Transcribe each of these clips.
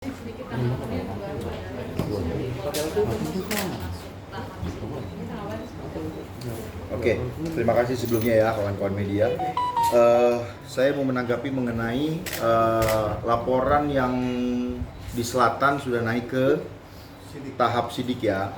sedikit tanggapannya baru Oke, terima kasih sebelumnya ya kawan-kawan media. Saya mau menanggapi mengenai laporan yang di selatan sudah naik ke tahap sidik ya.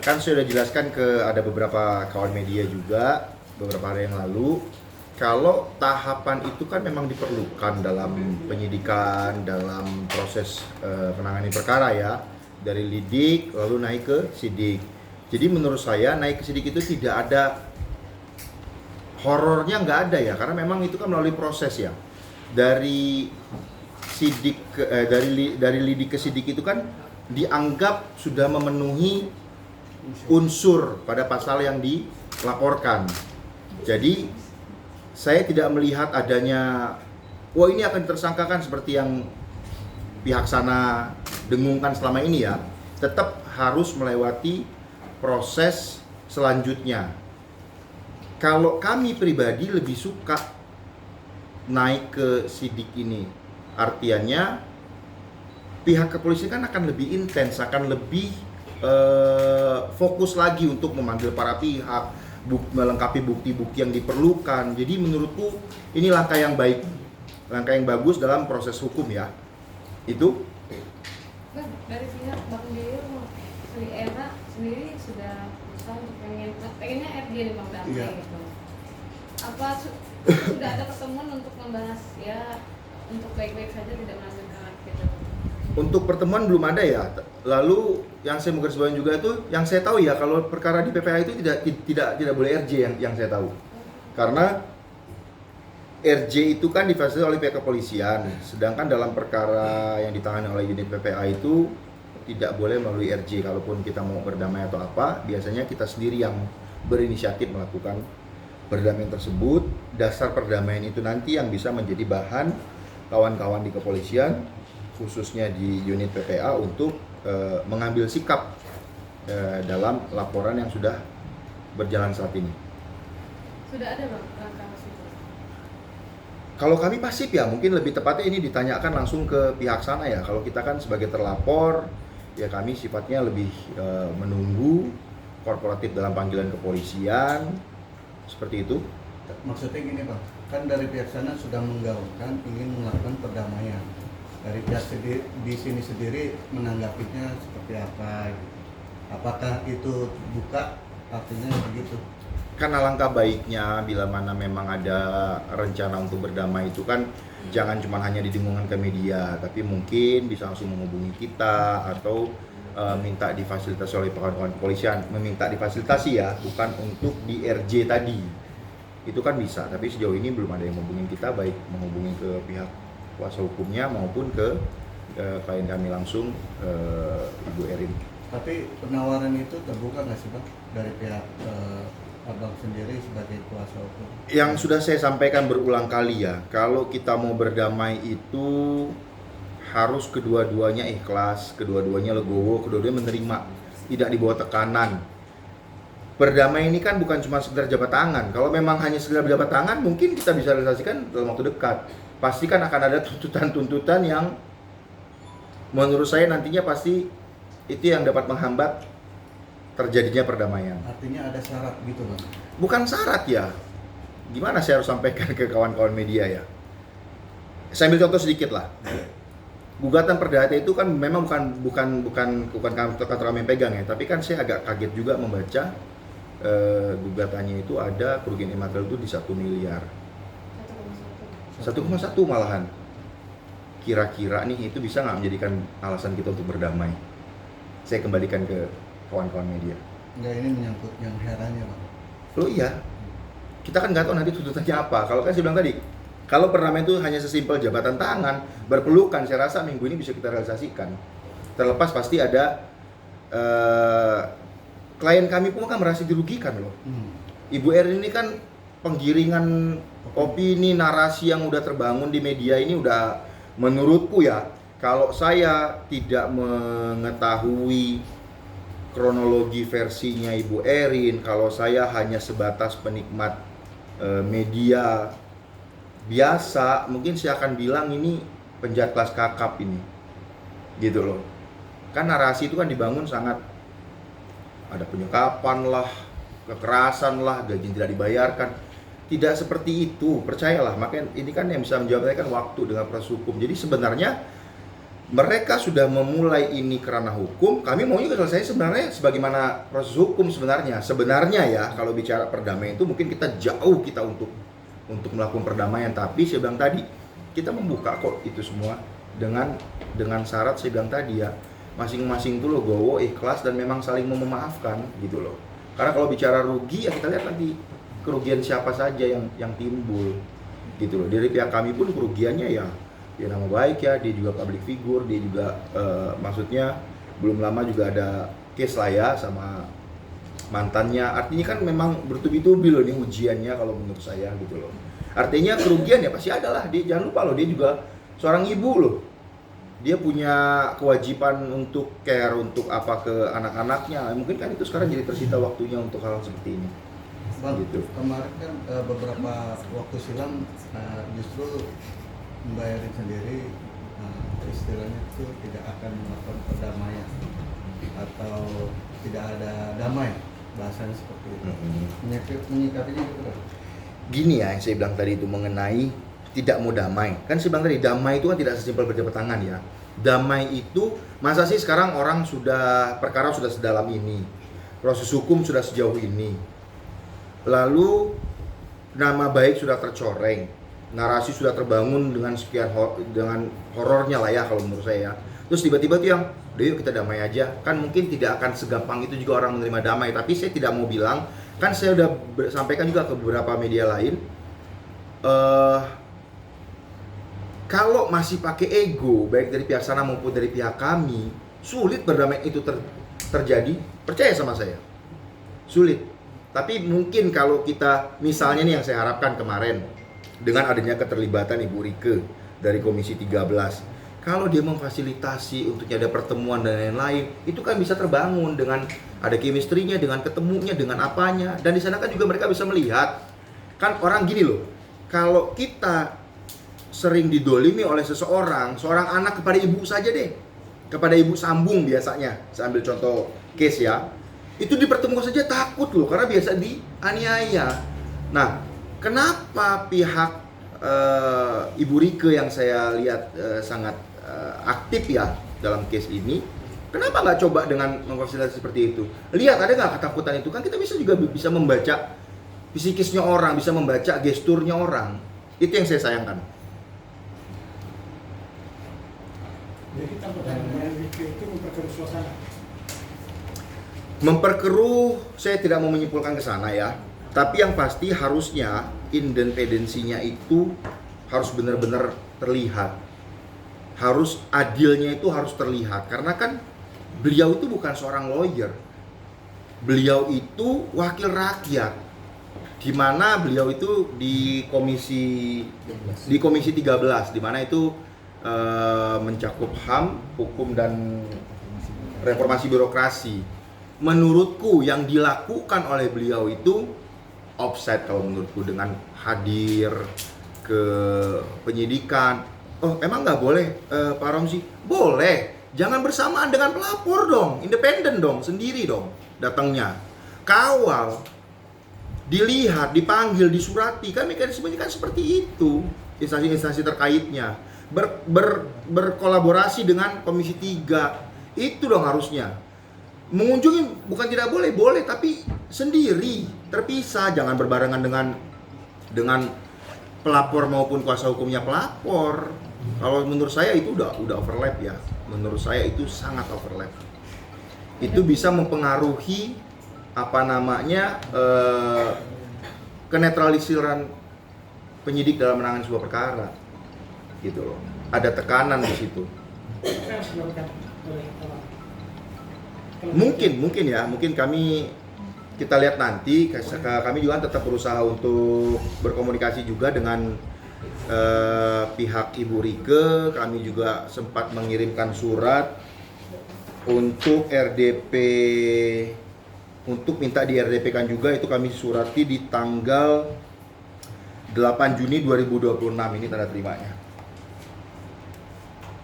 Kan sudah dijelaskan ke ada beberapa kawan media juga beberapa hari yang lalu. Kalau tahapan itu kan memang diperlukan dalam penyidikan, dalam proses menangani perkara ya, dari lidik lalu naik ke sidik. Jadi menurut saya naik ke sidik itu tidak ada horornya, nggak ada ya, karena memang itu kan melalui proses ya. Dari sidik dari lidik ke sidik itu kan dianggap sudah memenuhi unsur pada pasal yang dilaporkan. Jadi saya tidak melihat adanya, wah ini akan tersangkakan seperti yang pihak sana dengungkan selama ini ya. Tetap harus melewati proses selanjutnya. Kalau kami pribadi lebih suka naik ke sidik ini, artinya pihak kepolisian kan akan lebih intens, akan lebih fokus lagi untuk memanggil para pihak, melengkapi bukti-bukti yang diperlukan. Jadi menurutku ini langkah yang baik, langkah yang bagus dalam proses hukum ya. Itu dari pihak Bang Dio, Sri Era sendiri sudah berusaha untuk pengennya RJ nih Bang Damai gitu. Apa sudah ada pertemuan untuk membahas ya untuk baik-baik saja tidak mengambil karakter gitu? untuk pertemuan belum ada ya. Lalu yang saya mau garis bawahi juga itu, yang saya tahu ya, kalau perkara di PPA itu tidak boleh RJ yang saya tahu. Karena RJ itu kan difasilitasi oleh pihak kepolisian, sedangkan dalam perkara yang ditangani oleh unit PPA itu tidak boleh melalui RJ. Kalaupun kita mau berdamai atau apa, biasanya kita sendiri yang berinisiatif melakukan perdamaian tersebut. Dasar perdamaian itu nanti yang bisa menjadi bahan kawan-kawan di kepolisian, khususnya di unit PPA untuk mengambil sikap dalam laporan yang sudah berjalan saat ini. Sudah ada Bang langkah itu? Kalau kami pasif ya, mungkin lebih tepatnya ini ditanyakan langsung ke pihak sana ya. Kalau kita kan sebagai terlapor, ya kami sifatnya lebih menunggu korporatif dalam panggilan kepolisian, seperti itu. Maksudnya gini Bang, kan dari pihak sana sudah menggaungkan ingin melakukan perdamaian. Dari pihak di sini sendiri menanggapinya seperti apa? Apakah itu buka artinya begitu? Kan alangkah baiknya bila mana memang ada rencana untuk berdamai itu kan jangan cuma hanya didengungkan ke media, tapi mungkin bisa langsung menghubungi kita atau minta difasilitasi oleh kawan-kawan kepolisian, meminta difasilitasi ya, bukan untuk di RJ tadi. Itu kan bisa, tapi sejauh ini belum ada yang menghubungi kita, baik menghubungi ke pihak kuasa hukumnya maupun ke klien kami langsung, Ibu Erin. Tapi penawaran itu terbuka nggak sih Bang dari pihak Abang sendiri sebagai kuasa hukum? Yang sudah saya sampaikan berulang kali ya, kalau kita mau berdamai itu harus kedua-duanya ikhlas, kedua-duanya legowo, kedua-duanya menerima, tidak dibawa tekanan. Berdamai ini kan bukan cuma sekedar jabat tangan. Kalau memang hanya sekedar jabat tangan, mungkin kita bisa realisasikan dalam waktu dekat. Pasti kan akan ada tuntutan-tuntutan yang menurut saya nantinya pasti itu yang dapat menghambat terjadinya perdamaian. Artinya ada syarat gitu Bang? Bukan syarat ya. Gimana saya harus sampaikan ke kawan-kawan media ya? Saya ambil contoh sedikit lah. Gugatan perdata itu kan memang bukan kantor kami pegang ya, tapi kan saya agak kaget juga membaca gugatannya itu ada kerugian imaterial itu di 1 miliar. 1,1 malahan. Kira-kira nih itu bisa nggak menjadikan alasan kita untuk berdamai? Saya kembalikan ke kawan-kawan media. Enggak, ini menyangkut yang herannya Bang. Loh iya, kita kan nggak tahu nanti tuntutannya apa. Kalau kan saya bilang tadi, kalau perdamaian itu hanya sesimpel jabatan tangan, berpelukan, saya rasa minggu ini bisa kita realisasikan. Terlepas pasti ada klien kami pun kan merasa dirugikan loh. Ibu Erin ini kan penggiringan opini, narasi yang udah terbangun di media ini udah, menurutku ya, kalau saya tidak mengetahui kronologi versinya Ibu Erin, kalau saya hanya sebatas penikmat media biasa, mungkin saya akan bilang ini penjahat kelas kakap ini. gitu loh. Kan narasi itu kan dibangun sangat ada penyekapan lah, kekerasan lah, gaji tidak dibayarkan. Tidak seperti itu, percayalah. Makanya ini kan yang bisa menjawab kan waktu dengan proses hukum. Jadi sebenarnya mereka sudah memulai ini kerana hukum, kami maunya selesai sebenarnya sebagaimana proses hukum sebenarnya. Sebenarnya ya, kalau bicara perdamaian itu mungkin kita jauh untuk melakukan perdamaian, tapi saya bilang tadi, kita membuka kok itu semua dengan syarat saya bilang tadi ya, masing-masing itu legowo, ikhlas dan memang saling memaafkan gitu loh. Karena kalau bicara rugi ya kita lihat nanti kerugian siapa saja yang timbul gitu loh. Dari pihak kami pun kerugiannya ya nama baik ya, dia juga public figure, dia juga maksudnya belum lama juga ada case lah ya sama mantannya. Artinya kan memang bertubi-tubi loh nih ujiannya kalau menurut saya gitu loh. Artinya kerugian ya pasti ada lah. Dia jangan lupa loh, dia juga seorang ibu loh. Dia punya kewajiban untuk care untuk apa ke anak-anaknya. Mungkin kan itu sekarang jadi tersita waktunya untuk hal seperti ini. Bang, Gitu. kemarin kan beberapa waktu silam justru membayarin sendiri, istilahnya itu tidak akan melakukan perdamaian atau tidak ada damai, bahasanya seperti itu. Menyikapinya gitu kan? Gini ya yang saya bilang tadi itu mengenai tidak mau damai. Kan saya bilang tadi damai itu kan tidak sesimpel berjabat tangan ya. Damai itu masa sih sekarang orang perkara sudah sedalam ini, proses hukum sudah sejauh ini, lalu nama baik sudah tercoreng, narasi sudah terbangun dengan sekian dengan horornya lah ya kalau menurut saya. Terus tiba-tiba tuh yang, udah yuk kita damai aja. Kan mungkin tidak akan segampang itu juga orang menerima damai. Tapi saya tidak mau bilang, kan saya udah sampaikan juga ke beberapa media lain, kalau masih pakai ego, baik dari pihak sana maupun dari pihak kami, sulit berdamai itu terjadi. Percaya sama saya, sulit. Tapi mungkin kalau kita, misalnya nih yang saya harapkan kemarin, dengan adanya keterlibatan Ibu Rike dari Komisi 13, kalau dia memfasilitasi untuk ada pertemuan dan lain-lain, itu kan bisa terbangun dengan ada chemistry-nya, dengan ketemunya, dengan apanya. Dan di sana kan juga mereka bisa melihat, kan orang gini loh, kalau kita sering didolimi oleh seorang anak kepada ibu saja deh, kepada ibu sambung biasanya, saya ambil contoh case ya, itu dipertemukan saja takut loh, karena biasa dianiaya. Nah, kenapa pihak Ibu Rike yang saya lihat sangat aktif ya dalam case ini, kenapa nggak coba dengan memfasilitasi seperti itu? Lihat ada nggak ketakutan itu? Kan kita bisa membaca psikisnya orang, bisa membaca gesturnya orang. Itu yang saya sayangkan. Jadi kita dengan Rike itu memperkeruh suasana. Memperkeruh, saya tidak mau menyimpulkan ke sana ya. Tapi yang pasti harusnya independensinya itu harus benar-benar terlihat. Harus adilnya itu harus terlihat. Karena kan beliau itu bukan seorang lawyer. Beliau itu wakil rakyat. Di mana beliau itu di komisi 13, di mana itu mencakup HAM, hukum dan reformasi birokrasi. Menurutku yang dilakukan oleh beliau itu offset kalau menurutku dengan hadir ke penyidikan. Oh emang nggak boleh Pak Romzi? Boleh, jangan bersamaan dengan pelapor dong, independen dong, sendiri dong datangnya. Kawal, dilihat, dipanggil, disurati, kan mekanismenya kan seperti itu. Instansi-instansi terkaitnya berkolaborasi dengan Komisi 3, itu dong harusnya. Mengunjungi bukan tidak boleh, boleh tapi sendiri, terpisah, jangan berbarengan dengan pelapor maupun kuasa hukumnya pelapor. Kalau menurut saya itu udah overlap ya. Menurut saya itu sangat overlap. Itu bisa mempengaruhi kenetralisiran penyidik dalam menangani sebuah perkara. Gitu loh. Ada tekanan di situ. Mungkin ya, mungkin kita lihat nanti. Kami juga tetap berusaha untuk berkomunikasi juga dengan pihak Ibu Rike. Kami juga sempat mengirimkan surat untuk RDP, untuk minta di RDP kan juga. Itu kami surati di tanggal 8 Juni 2026 ini tanda terimanya.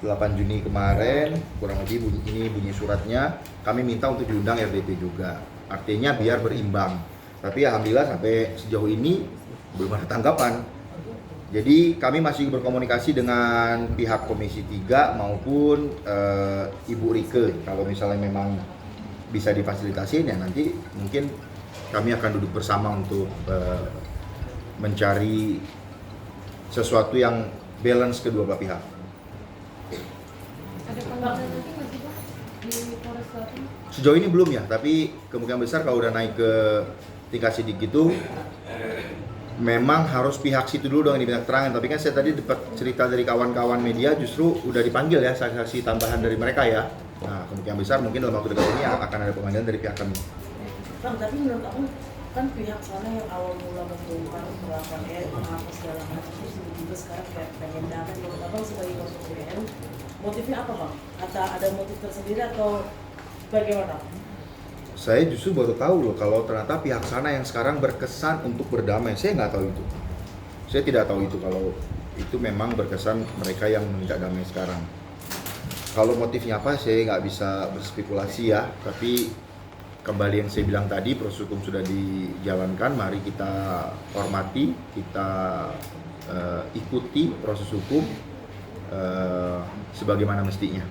8 Juni kemarin, kurang lebih bunyi suratnya, kami minta untuk diundang RDP juga. Artinya biar berimbang. Tapi alhamdulillah sampai sejauh ini belum ada tanggapan. Jadi kami masih berkomunikasi dengan pihak Komisi 3 maupun Ibu Rike. Kalau misalnya memang bisa difasilitasi, ya nanti mungkin kami akan duduk bersama untuk mencari sesuatu yang balance kedua belah pihak. Ada panggilan nanti masih Pak di Polres Selatan? Sejauh ini belum ya, tapi kemungkinan besar kalau udah naik ke tingkat sidik itu memang harus pihak situ dulu dong yang diminta keterangan. Tapi kan saya tadi dapat cerita dari kawan-kawan media justru udah dipanggil ya saksi-saksi tambahan dari mereka ya. Nah kemungkinan besar mungkin dalam waktu dekat ini akan ada pemanggilan dari pihak kami. Bang, tapi menurut aku kan pihak sana yang awal mula membongkar melakukan apa segala macam terus tiba-tiba sekarang kayak pengen damai. Menurut abang sebagai konsul BN, motifnya apa bang? Ada motif tersendiri atau bagaimana? Saya justru baru tahu loh kalau ternyata pihak sana yang sekarang berkesan untuk berdamai. Saya nggak tahu itu. Saya tidak tahu itu kalau itu memang berkesan mereka yang meminta damai sekarang. Kalau motifnya apa saya nggak bisa berspekulasi ya. Tapi kembali yang saya bilang tadi, proses hukum sudah dijalankan. Mari kita hormati, kita ikuti proses hukum sebagaimana mestinya.